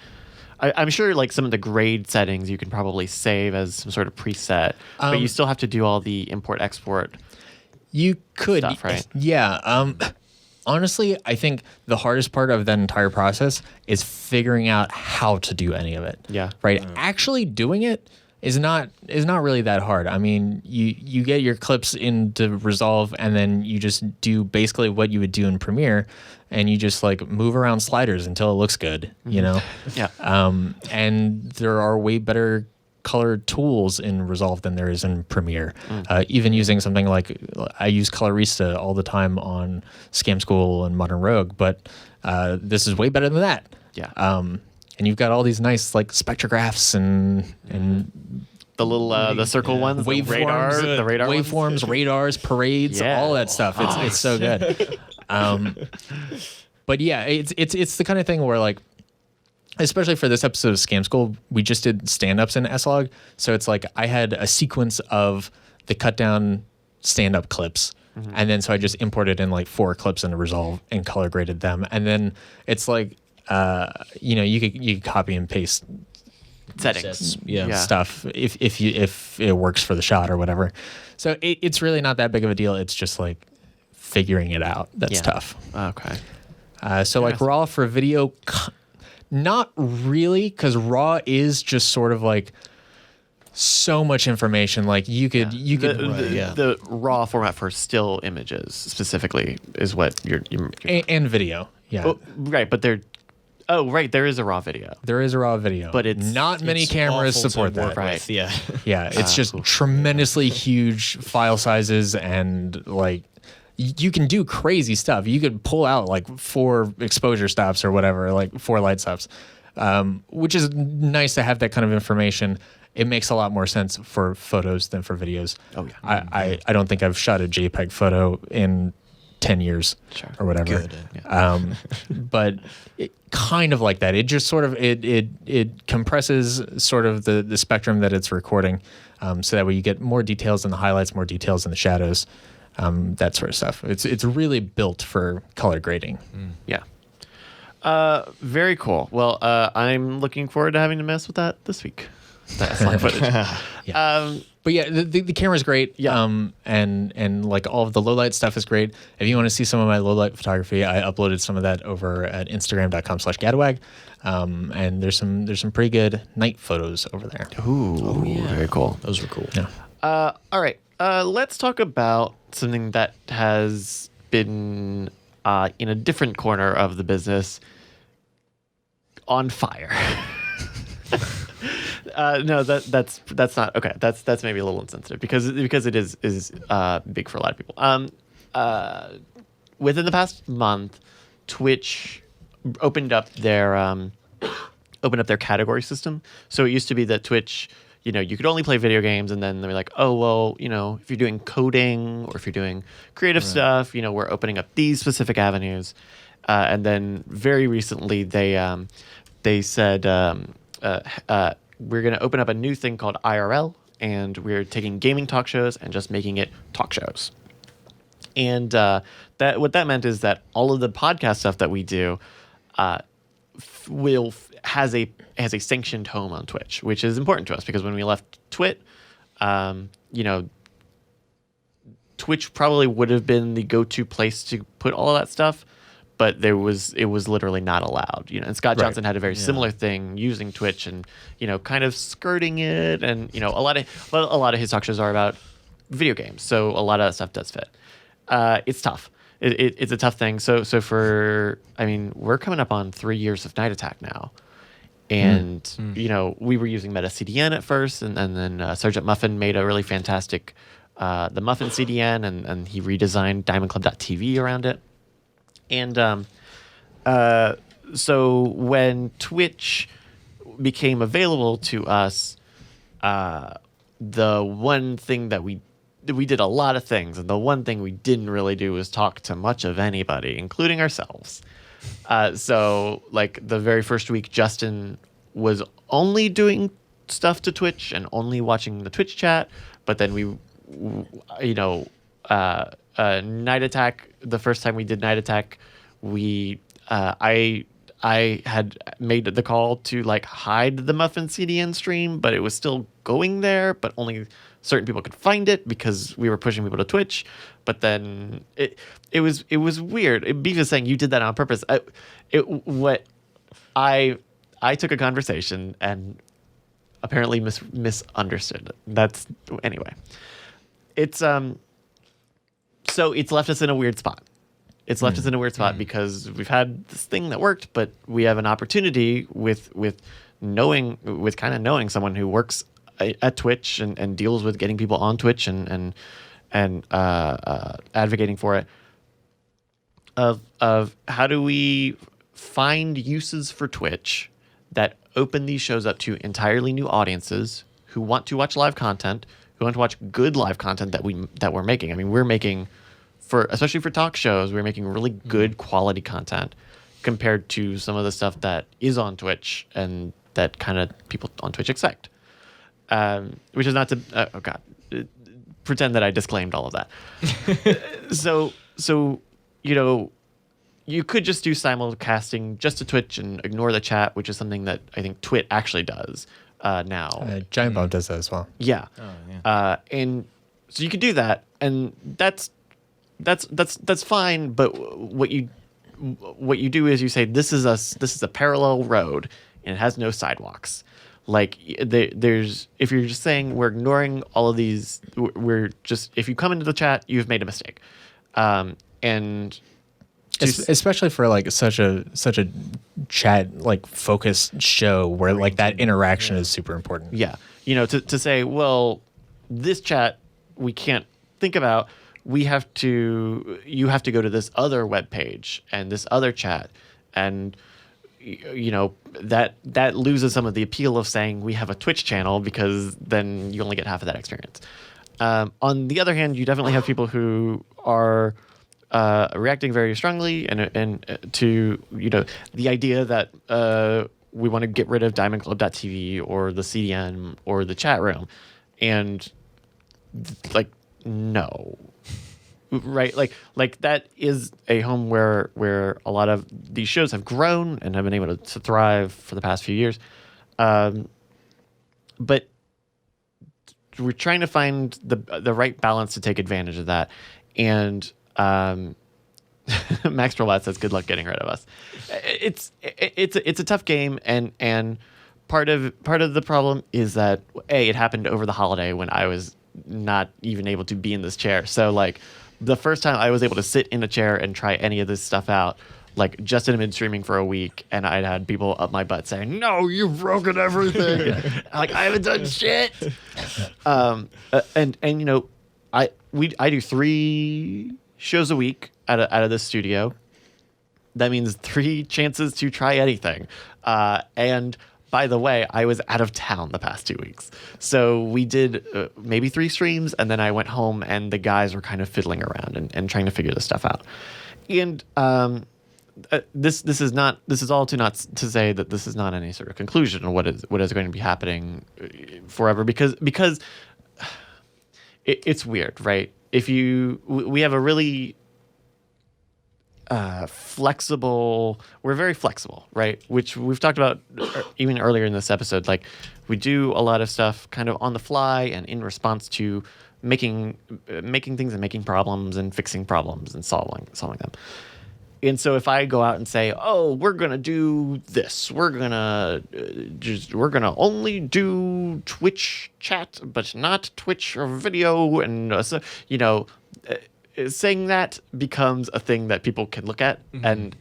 I'm sure like some of the grade settings you can probably save as some sort of preset, but you still have to do all the import export. You could, stuff, right? Yeah. Honestly, I think the hardest part of that entire process is figuring out how to do any of it. Yeah. Right. Actually doing it is not really that hard. I mean, you get your clips into Resolve and then you just do basically what you would do in Premiere, and you just like move around sliders until it looks good. You know. Yeah. And there are way better color tools in Resolve than there is in Premiere. Even using something like, I use Colorista all the time on Scam School and Modern Rogue, but this is way better than that. Yeah. And you've got all these nice like spectrographs and the little the circle ones, waveforms, the radar waveforms, ones. radars, parades, all that stuff. It's so good. But yeah, it's the kind of thing where, like, especially for this episode of Scam School, we just did stand-ups in SLOG. So it's like I had a sequence of the cut down stand-up clips. And then so I just imported in like 4 clips into Resolve and color graded them. And then it's like, you could copy and paste Settings. stuff if it works for the shot or whatever. So it's really not that big of a deal. It's just like figuring it out. That's tough. Okay. So like raw for video, not really, because raw is just sort of like so much information. Like you could the raw format for still images specifically is what you're and video. Yeah. Oh, right, but there is a raw video. There is a raw video, but it's not many cameras support that. Right. Yeah. Yeah, it's just tremendously huge file sizes, and like you can do crazy stuff. You could pull out like 4 exposure stops or whatever, like 4 light stops, which is nice to have that kind of information. It makes a lot more sense for photos than for videos. Oh yeah. I don't think I've shot a JPEG photo in 10 years or whatever. Good. But it, kind of like that. It just sort of it compresses sort of the spectrum that it's recording, so that way you get more details in the highlights, more details in the shadows, that sort of stuff. It's really built for color grading. Yeah. Very cool. Well, I'm looking forward to having to mess with that this week. That slide footage. But yeah, the camera's great. Yeah. And like all of the low light stuff is great. If you want to see some of my low light photography, I uploaded some of that over at Instagram.com/gadwag. And there's some pretty good night photos over there. Ooh, very cool. Those were cool. Yeah. All right. Let's talk about something that has been in a different corner of the business on fire. No, that's not okay. That's maybe a little insensitive because it is big for a lot of people. Within the past month, Twitch opened up their category system. So it used to be that Twitch, you could only play video games, and then they're like, oh well, if you're doing coding or if you're doing creative stuff, we're opening up these specific avenues. And then very recently, they said. We're going to open up a new thing called IRL, and we're taking gaming talk shows and just making it talk shows. And what that meant is that all of the podcast stuff that we do has a sanctioned home on Twitch, which is important to us because when we left Twit, Twitch probably would have been the go-to place to put all of that stuff. But it was literally not allowed, And Scott Johnson had a very similar thing using Twitch and kind of skirting it, and a lot of his talk shows are about video games, so a lot of that stuff does fit. It's tough. It's a tough thing. So we're coming up on 3 years of Night Attack now, and we were using Meta CDN at first, and then Sergeant Muffin made a really fantastic the Muffin CDN, and he redesigned DiamondClub.tv around it. And so when Twitch became available to us, the one thing that we did a lot of things, and the one thing we didn't really do was talk to much of anybody, including ourselves. So like the very first week, Justin was only doing stuff to Twitch and only watching the Twitch chat, but then Night Attack, the first time we did Night Attack, I had made the call to like hide the Muffin CDN stream, but it was still going there, but only certain people could find it because we were pushing people to Twitch. But then it was weird. Beef is saying you did that on purpose. I took a conversation and apparently misunderstood it. That's anyway. It's so it's left us in a weird spot. It's left us in a weird spot because we've had this thing that worked, but we have an opportunity with knowing someone who works at Twitch and deals with getting people on Twitch and advocating for it. Of how do we find uses for Twitch that open these shows up to entirely new audiences who want to watch live content, who want to watch good live content that we're making. I mean, we're making especially for talk shows, we're making really good quality content compared to some of the stuff that is on Twitch and that kind of people on Twitch expect. Which is not to pretend that I disclaimed all of that. So you could just do simulcasting just to Twitch and ignore the chat, which is something that I think Twit actually does now. Giant Bomb does that as well. Yeah. Oh, yeah. And so you could do that, and that's fine. But what you do is you say this is a parallel road and it has no sidewalks. Like there's if you're just saying we're ignoring all of these, if you come into the chat, you've made a mistake, and especially for like such a chat like focused show where like that interaction is super important. Yeah, to say, well, this chat we can't think about. You have to go to this other web page and this other chat, and that loses some of the appeal of saying we have a Twitch channel, because then you only get half of that experience. On the other hand, you definitely have people who are reacting very strongly and to the idea that we want to get rid of diamondclub.tv or the CDN or the chat room, and like no. Right, like that is a home where a lot of these shows have grown and have been able to thrive for the past few years, but we're trying to find the right balance to take advantage of that. And Max Robot says, "Good luck getting rid of us." It's a tough game, and part of the problem is that it happened over the holiday when I was not even able to be in this chair. So like, the first time I was able to sit in a chair and try any of this stuff out, like just in mid-streaming for a week, and I'd had people up my butt saying, "No, you've broken everything." Like, I haven't done shit. I do 3 shows a week out of this studio. That means 3 chances to try anything. And by the way, I was out of town the past 2 weeks. So we did maybe 3 streams, and then I went home, and the guys were kind of fiddling around and trying to figure this stuff out. And this is all not to say that this is not any sort of conclusion on what is going to be happening forever, because it's weird, right? We have a really flexible, we're very flexible, right? Which we've talked about even earlier in this episode. Like, we do a lot of stuff kind of on the fly and in response to making things and making problems and fixing problems and solving them. And so if I go out and say, "Oh, we're gonna do this. We're gonna only do Twitch chat, but not Twitch or video," and saying that becomes a thing that people can look at, and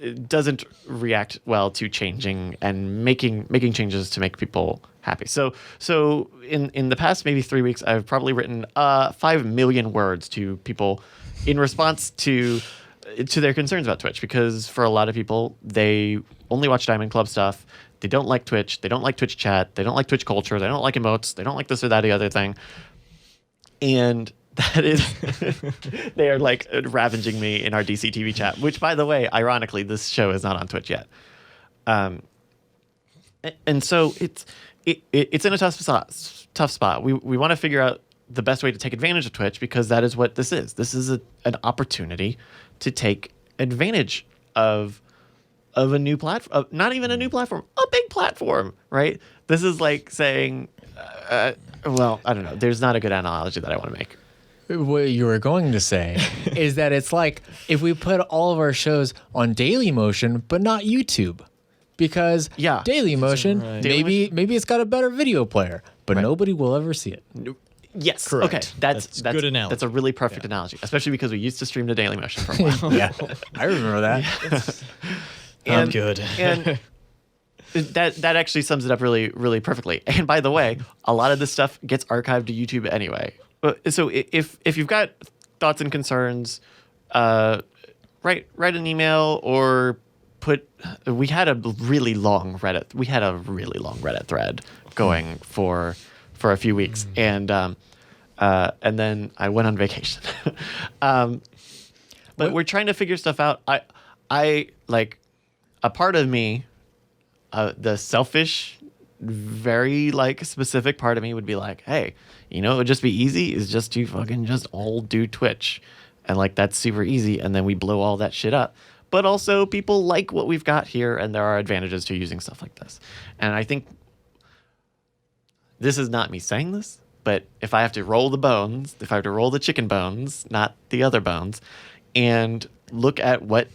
it doesn't react well to changing and making changes to make people happy. So in the past maybe 3 weeks, I've probably written 5 million words to people in response to their concerns about Twitch, because for a lot of people, they only watch Diamond Club stuff. They don't like Twitch. They don't like Twitch chat. They don't like Twitch culture. They don't like emotes. They don't like this or that or the other thing. And that is, they are like ravaging me in our DC TV chat, which, by the way, ironically, this show is not on Twitch yet. And so it's in a tough spot. We want to figure out the best way to take advantage of Twitch, because that is what this is. This is an opportunity to take advantage of a new platform, not even a new platform, a big platform, right? This is like saying, well, I don't know. There's not a good analogy that I want to make. What you were going to say is that it's like if we put all of our shows on Dailymotion, but not YouTube. Because Dailymotion, right. maybe it's got a better video player, but nobody will ever see it. Yes. Correct. Okay. That's good analogy. That's a really perfect analogy, especially because we used to stream to Dailymotion for a while. Yeah, I remember that. I'm good. And that actually sums it up really, really perfectly. And by the way, a lot of this stuff gets archived to YouTube anyway. So if you've got thoughts and concerns, write an email or we had a really long Reddit thread going for a few weeks, and and then I went on vacation. But we're trying to figure stuff out. I like a part of me, the selfish, very like specific part of me would be like, hey, you know, it would just be easy is just to fucking just all do Twitch. And like, that's super easy. And then we blow all that shit up. But also people like what we've got here. And there are advantages to using stuff like this. And I think this is not me saying this, but if I have to roll the bones, if I have to roll the chicken bones, not the other bones, and look at what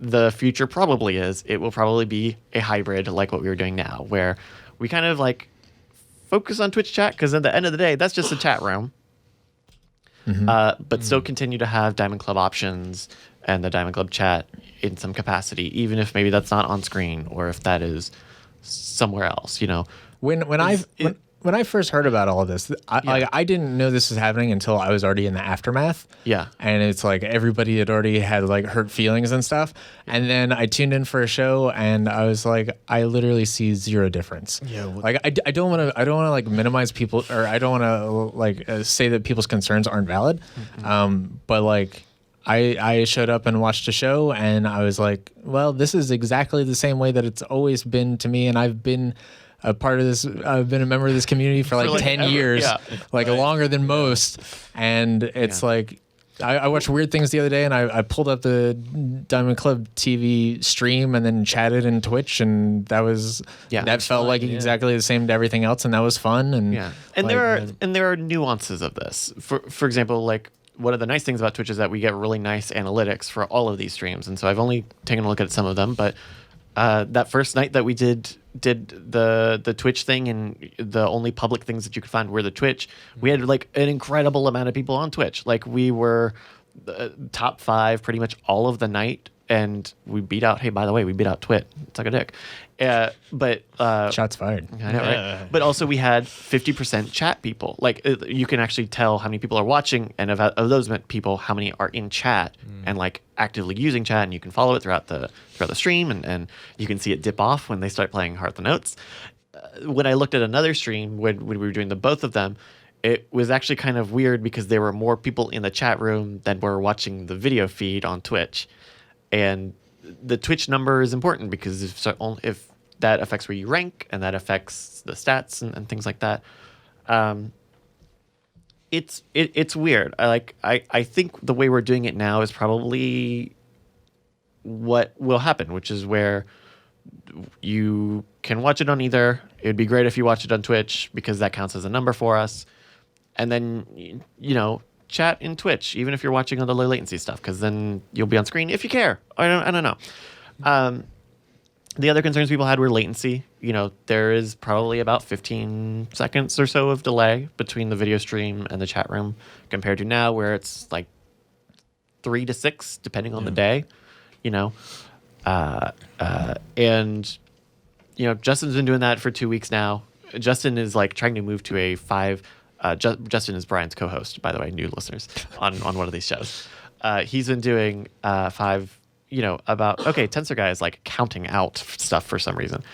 the future probably is, it will probably be a hybrid like what we were doing now, where we kind of like focus on Twitch chat, because at the end of the day, that's just a chat room. But still continue to have Diamond Club options and the Diamond Club chat in some capacity, even if maybe that's not on screen or if that is somewhere else, you know. When I first heard about all of this, I didn't know this was happening until I was already in the aftermath. Yeah. And it's like everybody had already had like hurt feelings and stuff. And then I tuned in for a show and I was like, I literally see zero difference. Yeah. Like I don't want to like minimize people, or I don't want to like say that people's concerns aren't valid. But like I showed up and watched a show and I was like, well, this is exactly the same way that it's always been to me. And I've been a part of this. I've been a member of this community for like 10 years, longer than most. And it's like, I watched Weird Things the other day and I pulled up the Diamond Club TV stream and then chatted in Twitch, and that was, that felt like exactly the same to everything else. And that was fun. And and like, there are nuances of this. For example, like one of the nice things about Twitch is that we get really nice analytics for all of these streams. And so I've only taken a look at some of them, but that first night that we did the Twitch thing, and the only public things that you could find were the Twitch, we had like an incredible amount of people on Twitch. Like we were the top 5 pretty much all of the night, and we beat out, hey, by the way, we beat out Twit. Suck a dick. But shots fired. I know, right? But also we had 50% chat people. Like you can actually tell how many people are watching, and of those people, how many are in chat and like actively using chat, and you can follow it throughout the stream, and you can see it dip off when they start playing Heart the Notes. When I looked at another stream when we were doing the both of them, it was actually kind of weird because there were more people in the chat room than were watching the video feed on Twitch. And the Twitch number is important because if that affects where you rank, and that affects the stats and things like that. It's weird. I think the way we're doing it now is probably what will happen, which is where you can watch it on either. It'd be great if you watch it on Twitch because that counts as a number for us. And then, you know, chat in Twitch, even if you're watching on the low latency stuff, because then you'll be on screen if you care. I don't know. The other concerns people had were latency. You know, there is probably about 15 seconds or so of delay between the video stream and the chat room compared to now where it's like 3 to 6, depending on the day, you know. And, you know, Justin's been doing that for 2 weeks now. Justin is like trying to move to a 5. Justin is Brian's co-host, by the way, new listeners, on one of these shows. He's been doing 5, you know, about, Tensor Guy is like counting out stuff for some reason.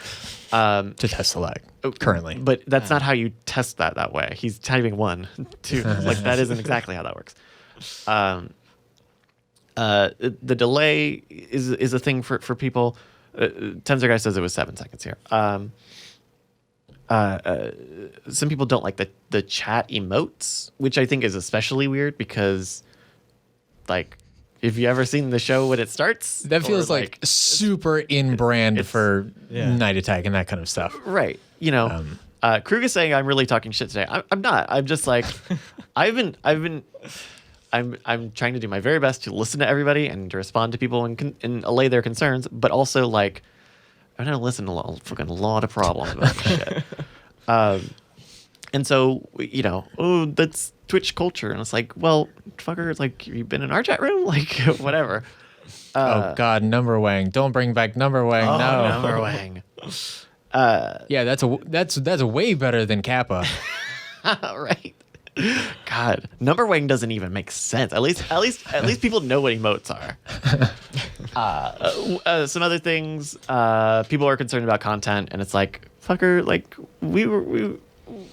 To test the lag currently. But that's not how you test that way. He's typing 1, 2. Like that isn't exactly how that works. The delay is a thing for people. Tensor Guy says it was 7 seconds here. Some people don't like the chat emotes, which I think is especially weird because, like, if you ever seen the show when it starts, that feels like super in brand for Night Attack and that kind of stuff, right? You know, Krug is saying I'm really talking shit today. I'm not. I'm just like, I'm trying to do my very best to listen to everybody and to respond to people and allay their concerns, but also like, I'm gonna listen to a fucking lot of problems about this shit. And so, you know, that's Twitch culture. And it's like, well, fucker, it's like, you've been in our chat room? Like, whatever. Oh, God, Number Wang. Don't bring back Number Wang. No. Number Wang. Yeah, that's way better than Kappa. Right. God, Number Wang doesn't even make sense. At least people know what emotes are. Some other things, people are concerned about content, and it's like, fucker, like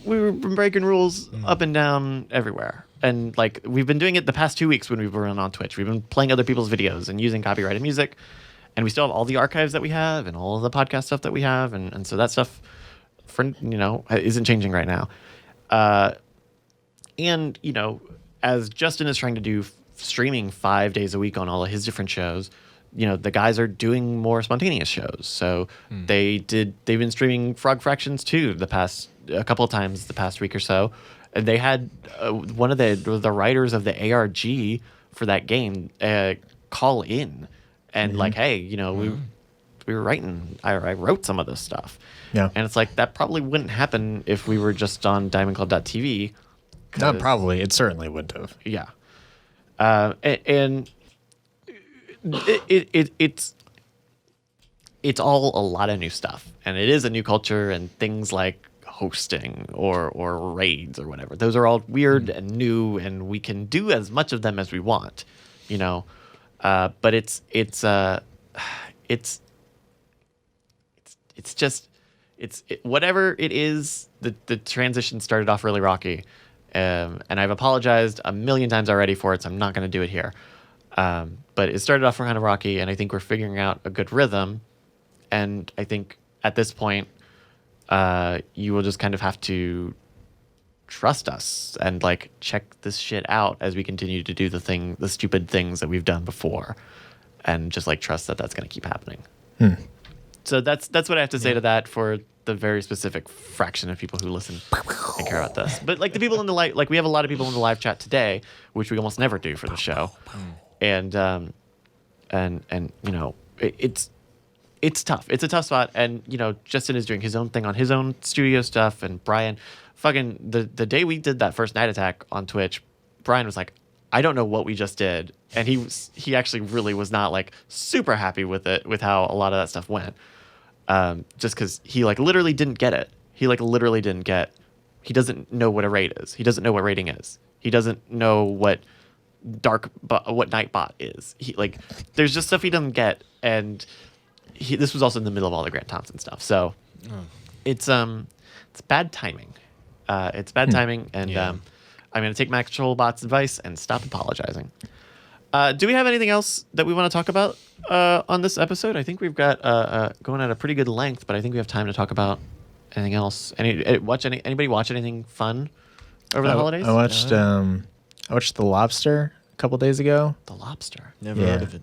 we were breaking rules up and down everywhere. And like we've been doing it the past 2 weeks when we've been on Twitch. We've been playing other people's videos and using copyrighted music. And we still have all the archives that we have and all of the podcast stuff that we have. And so that stuff, isn't changing right now. And, as Justin is trying to do streaming 5 days a week on all of his different shows, the guys are doing more spontaneous shows. So they've been streaming Frog Fractions 2 a couple of times the past week or so. And they had one of the writers of the ARG for that game call in and like, hey, we were writing. I wrote some of this stuff. Yeah. And it's like that probably wouldn't happen if we were just on DiamondClub.tv. Not probably. It certainly wouldn't have. Yeah. And it's all a lot of new stuff, and it is a new culture, and things like hosting or raids or whatever. Those are all weird and new, and we can do as much of them as we want, but it's whatever it is. The transition started off really rocky, and I've apologized a million times already for it, so I'm not going to do it here. But it started off kind of rocky, and I think we're figuring out a good rhythm. And I think at this point, you will just kind of have to trust us and like check this shit out as we continue to do the stupid things that we've done before, and just like trust that that's going to keep happening. So that's what I have to say to that for the very specific fraction of people who listen and care about this. But like the people in the live, like we have a lot of people in the live chat today, which we almost never do for the show. And it's tough. It's a tough spot. And, Justin is doing his own thing on his own studio stuff. And Brian, fucking the day we did that first Night Attack on Twitch, Brian was like, I don't know what we just did. And he actually really was not like super happy with it, with how a lot of that stuff went. Just because he like literally didn't get it. He doesn't know what a raid is. He doesn't know what raiding is. He doesn't know what Nightbot is. There's just stuff he doesn't get. And this was also in the middle of all the Grant Thompson stuff. So it's bad timing. It's bad timing. And I'm going to take Max Trollbot's advice and stop apologizing. Do we have anything else that we want to talk about on this episode? I think we've got going at a pretty good length, but I think we have time to talk about anything else. Anybody watch anything fun over the holidays? I watched The Lobster a couple days ago. The Lobster. Never heard of it.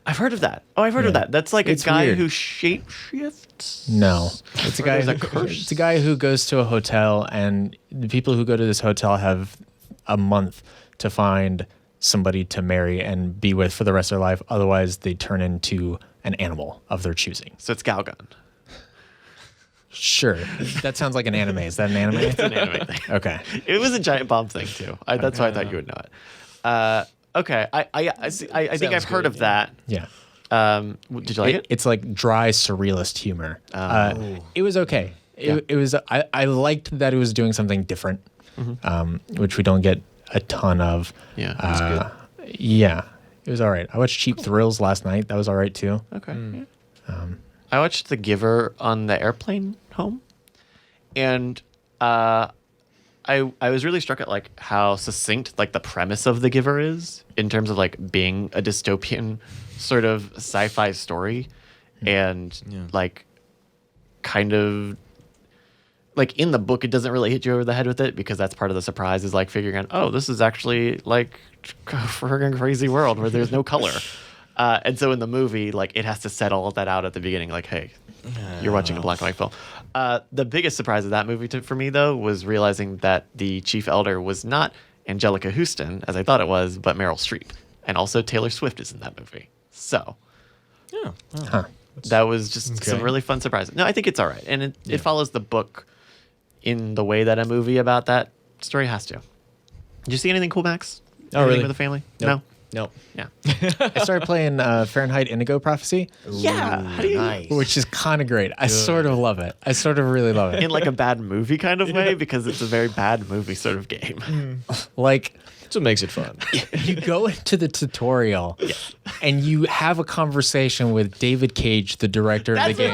I've heard of that. Oh, I've heard of that. That's like It's a guy weird. who shapeshifts. No, it's a guy. There's a curse. It's a guy who goes to a hotel, and the people who go to this hotel have a month to find somebody to marry and be with for the rest of their life. Otherwise, they turn into an animal of their choosing. So it's Galgun. Sure, that sounds like an anime. Is that an anime? It's an anime thing. Okay. It was a giant bomb thing too. That's why I thought you would know it. Okay, I think I've heard of that. Yeah. Did you like it? It's like dry surrealist humor. It was okay. It was. I liked that it was doing something different, which we don't get a ton of. Yeah, it was good. Yeah, it was all right. I watched Cheap Thrills last night. That was all right too. Okay. Yeah. I watched The Giver on the airplane home, and I was really struck at like how succinct like the premise of The Giver is in terms of like being a dystopian sort of sci-fi story, and like kind of like in the book it doesn't really hit you over the head with it because that's part of the surprise is like figuring out, oh, this is actually like a friggin' crazy world where there's no color. And so in the movie, like it has to set all of that out at the beginning, like, hey, you're watching a black and white film. The biggest surprise of that movie for me, though, was realizing that the chief elder was not Angelica Houston, as I thought it was, but Meryl Streep. And also Taylor Swift is in that movie. So that was just some really fun surprises. No, I think it's all right. And it follows the book in the way that a movie about that story has to. Did you see anything cool, Max? Anything really? with the family? Nope. No? Yeah. I started playing Fahrenheit Indigo Prophecy, Yeah. How do you, Nice. which is kind of great. I sort of love it. I sort of really love it. in like a bad movie kind of way, because it's a very bad movie sort of game. Like, That's what makes it fun. You go into the tutorial and you have a conversation with David Cage, the director of the game.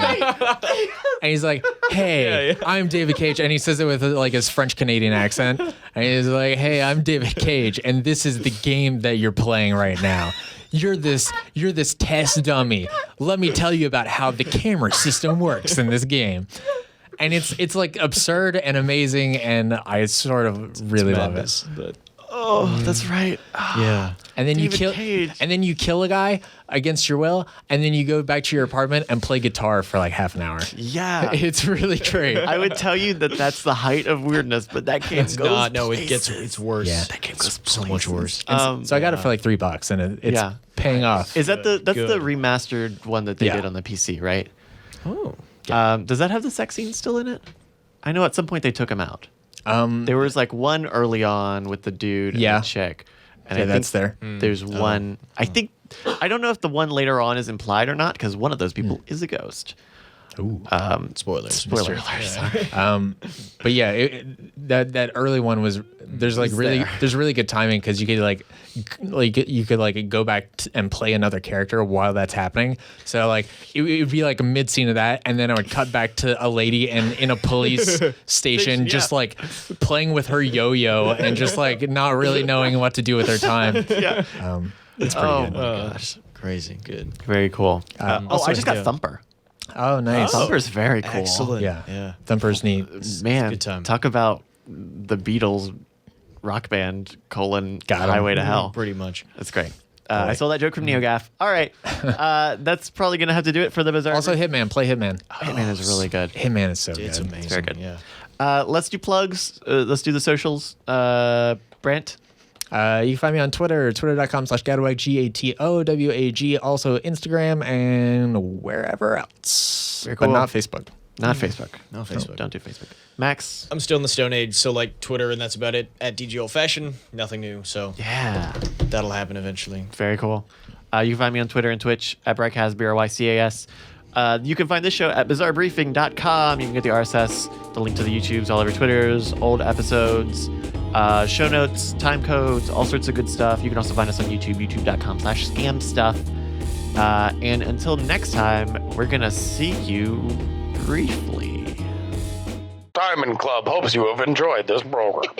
And he's like, hey, I'm David Cage. And he says it with like his French Canadian accent. And he's like, hey, I'm David Cage. And this is the game that you're playing right now. You're this test dummy. Let me tell you about how the camera system works in this game. And it's like absurd and amazing, and I sort of really love it. But Oh, that's right. yeah. And then David you kill a guy against your will, and then you go back to your apartment and play guitar for like half an hour. Yeah. It's really great. I would tell you that that's the height of weirdness, but that game It's goes not. No, places. it's worse. Yeah. That game goes so much worse. So I got it for like $3, and it's Yeah. paying off. Is that that's Good. the remastered one that they Yeah. did on the PC, right? Oh. Does that have the sex scene still in it? I know at some point they took them out. Um, There was like one early on with the dude and Yeah. the chick. And Yeah, I that's think there. There's one. I don't know if the one later on is implied or not, because one of those people is a ghost. Ooh. Spoilers. Spoiler Mr. alert. But yeah, that early one was there's really good timing because you could go back and play another character while that's happening. So like it would be like a mid scene of that, and then I would cut back to a lady and in a police station, just like playing with her yo-yo and just like not really knowing what to do with her time. Yeah. It's pretty Oh good. my gosh. Crazy. Good. Very cool. Also, I just got yeah. Thumper. Oh, nice. Thumper's very cool. Excellent. Yeah. Yeah. Thumper's neat. Man, Good time. talk about the Beatles rock band : Got 'em. Highway to Hell. Pretty much. That's great. I stole that joke from NeoGaf. All right. That's probably going to have to do it for the Bizarre. Also, Hitman. Play Hitman. Hitman is really good. Hitman is so It's good. amazing. very good. Yeah. Let's do plugs. Let's do the socials. Brandt? You can find me on Twitter, twitter.com/Gadwag, GATOWAG. Also Instagram and wherever else. Very But cool. not Facebook. Not Facebook. No Facebook. Don't do Facebook. Max? I'm still in the Stone Age, so like Twitter, and that's about it. At DG Old Fashion, nothing new. So Yeah. that'll happen eventually. Very cool. You can find me on Twitter and Twitch at Brycas, BRYCAS. You can find this show at bizarrebriefing.com. You can get the RSS, the link to the YouTubes, all of your Twitters, old episodes, show notes, time codes, all sorts of good stuff. You can also find us on YouTube, youtube.com/scamstuff. And until next time, we're going to see you briefly. Diamond Club hopes you have enjoyed this program.